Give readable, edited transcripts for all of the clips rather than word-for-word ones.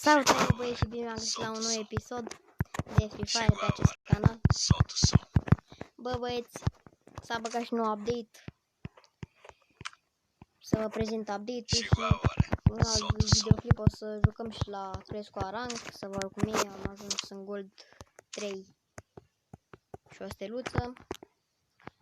Salutare băieți și bine am găsit la un nou episod de Free Fire pe acest canal. Bă băieți, s-a băgat și nou update. Să vă prezint update-ul și un alt videoclip. O să jucăm și la Fresco Rank, să văd cum e. Am ajuns în Gold 3 și o steluță.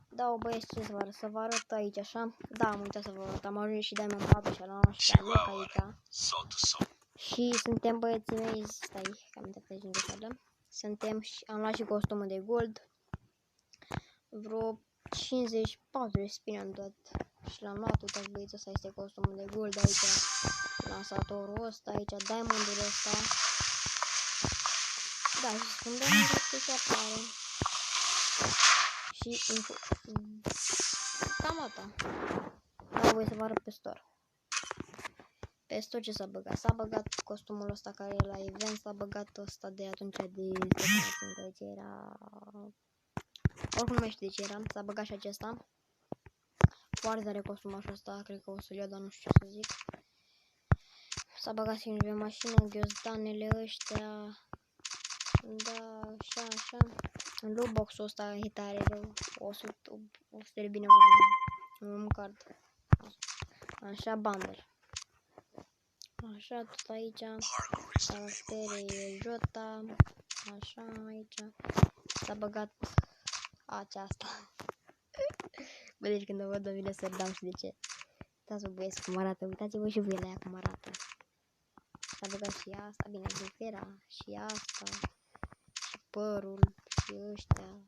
Da, băieți, ce să vă arăt aici așa. Da, am uitat să vă arăt, am ajuns și Diamond 4 și am și pe loc aici. Și suntem băieții mei, stai, că am uitat aici în greșeală. Suntem și am luat și costumul de gold. Vreo 54 spine am dat. Și l-am luat, uitați băieți, ăsta este costumul de gold aici. Lansatorul ăsta, aici diamondul ăsta. Da, și spun diamondul ăsta se apare. Și cam atâta. Da, voi să vă arăt pe store. Pe store ce s-a băgat? S-a băgat costumul ăsta care e la event, s-a băgat ăsta de atunci de ce era... Oricum nu mai știu de ce era, s-a băgat și acesta. Foarte tare costumașul ăsta, cred că o să-l iau, dar nu știu ce să zic. S-a băgat și pe mașină, ghiozdanele ăștia. Da, așa. În lootbox-ul ăsta e tare rău. 100 de bine un card. Așa, bundle. Așa, tot aici. Caractere Jota. Așa, aici. S-a băgat aceasta. Bă, deci când o văd, îmi vine să râdam și de ce. Uitați-vă băieți cum arată, uitați-vă și voi la ea cum arată. S-a băgat și asta, bine, zinfera, și asta, și părul, și ăștia.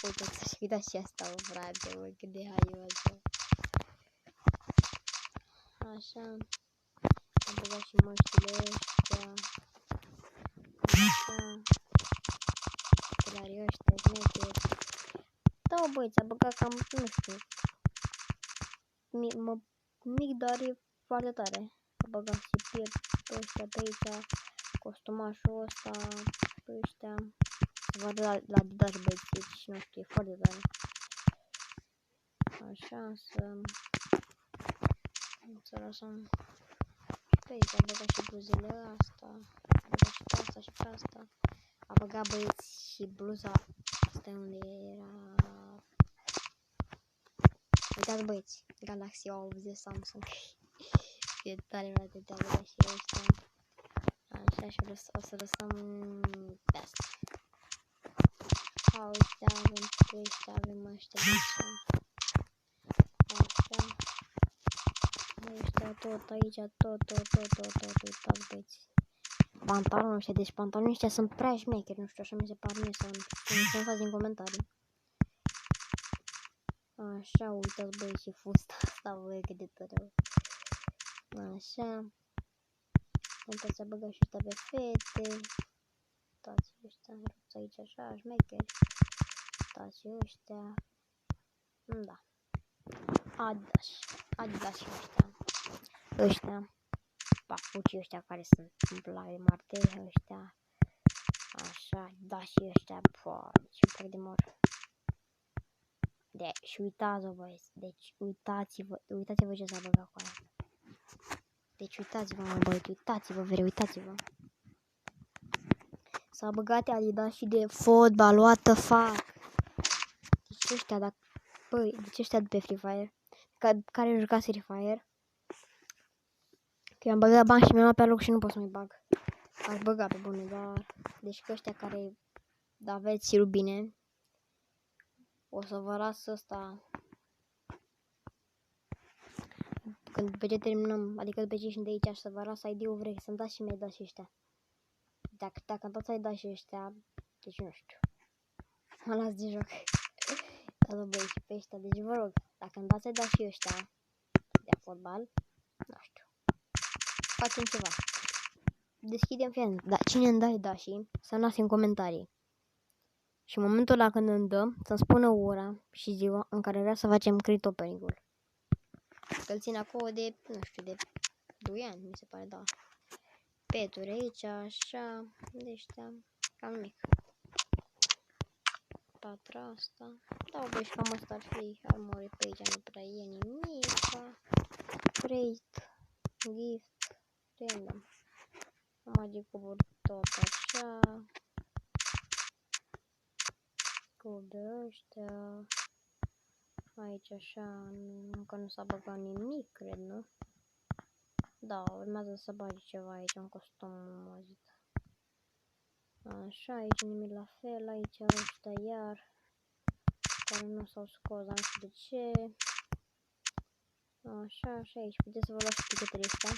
Uitați, și uitați și asta, o frate, bă, cât de haioasă. Așa, s-a băgat și măștile ăștia. Așa, ocelarii ăștia, șmecheri. Da, băi, s-a băgat cam, nu știu, mic, dar e foarte tare. S-a băgat și piept pe ăștia pe aici, costumașul ăsta, pe ăștia. Se vadă la Adidas, băieți, și nu știu, e foarte tare. Așa, să lăsăm pe aici, a băgat și bluzele astea, a băgat și pe asta și pe asta. A băgat, băieți, și bluza asta unde era. Uitați băieți, Galaxy A80 Samsung. E tare, frate, te-a băgat și ăștia. Așa, și o să lăsăm pe asta. A, ăștia avem pe ăștia, avem ăștia de aici. Așa. Ăștia tot aici, tot, uitați băieți. Pantalonul ăștia, deci pantalonii ăștia sunt prea șmecheri, nu știu, așa mi se par mie sau nu știu, să-mi faci în comentarii. Așa, uitați băieți și fusta asta, băie, cât de tare. Așa. Uitați, s-a băgat și ăsta pe fete. Uitați ăștia, aici așa, șmecheri. Uitați ăștia. Da. Adidas și ăștia. Papucii ăștia care sunt la Marte, ăștia. Așa, da și ăștia. Deci un pic de mor. Și uitați-vă băieți, deci uitați-vă ce s-a băgat cu aia. Deci uitați-vă, mă băieți, uitați-vă. S-a băgat Adidas și de fotbal, what the fuck. Deci ăștia, deci ăștia de pe Free Fire, care juca Free Fire. Că i-am băgat bani și mi-am luat pe loc și nu pot să mai bag. Aș băga pe bune, dar... Deci că ăștia care aveți rubine, o să vă las ăsta... Când după ce terminăm, adică după ce ieșim de aici, să vă las ID-ul, vrei să-mi dați și mi-ai dat și ăștia. Dacă dați ai dat și ăștia, deci nu știu. Mă las de joc. Da, băieți, și pe ăștia, deci vă rog, dacă îmi dați ai dat și ăștia de fotbal, nu știu. Facem ceva. Deschidem fiind. Da, cine îmi dai dași, să-mi lase în comentarii. Și în momentul ăla când îmi dă, să-mi spună ora și ziua în care vrea să facem crit opening-ul. Că-l țin acolo de, nu știu, de 2 ani, mi se pare, da. Peturi aici, așa, de ăștia, cam mic. Patra asta. Da, băi, și cam asta ar fi. Armori pe aici nu prea e nimic. Crate. gift, random. Magic cuburi tot așa. Cub de ăștia. Aici așa, încă nu s-a băgat nimic, cred, nu? Da, urmează să bagi ceva aici, un costum mozit. Așa, aici nimic la fel, aici ăștia iar, care nu s-au scos, dar nu știu de ce. Așa, și aici puteți să vă luați etichetele astea.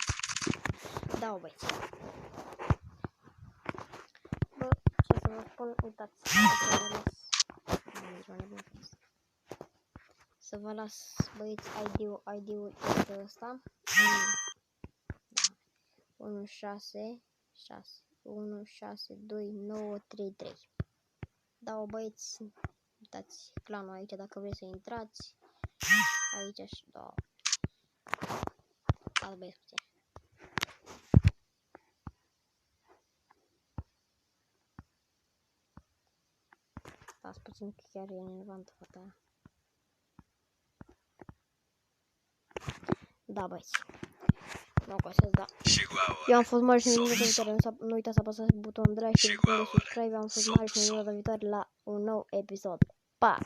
Da, băieți. Bă, ce să vă spun, uitați, să vă las, băieți, ID-ul este ăsta. 162 933. Da, băieți, uitați clanul aici dacă vreți să intrați. Aici și da. Stați, băieți, puțin. Stați puțin că chiar e enervantă fata aia. Da, băieți. Nu contează, da. Eu am fost mare și în videoul viitoare. Nu uitați să apăsați butonul de like și butonul de subscribe. Am fost mare și în videoul viitoare la un nou episod. Pa!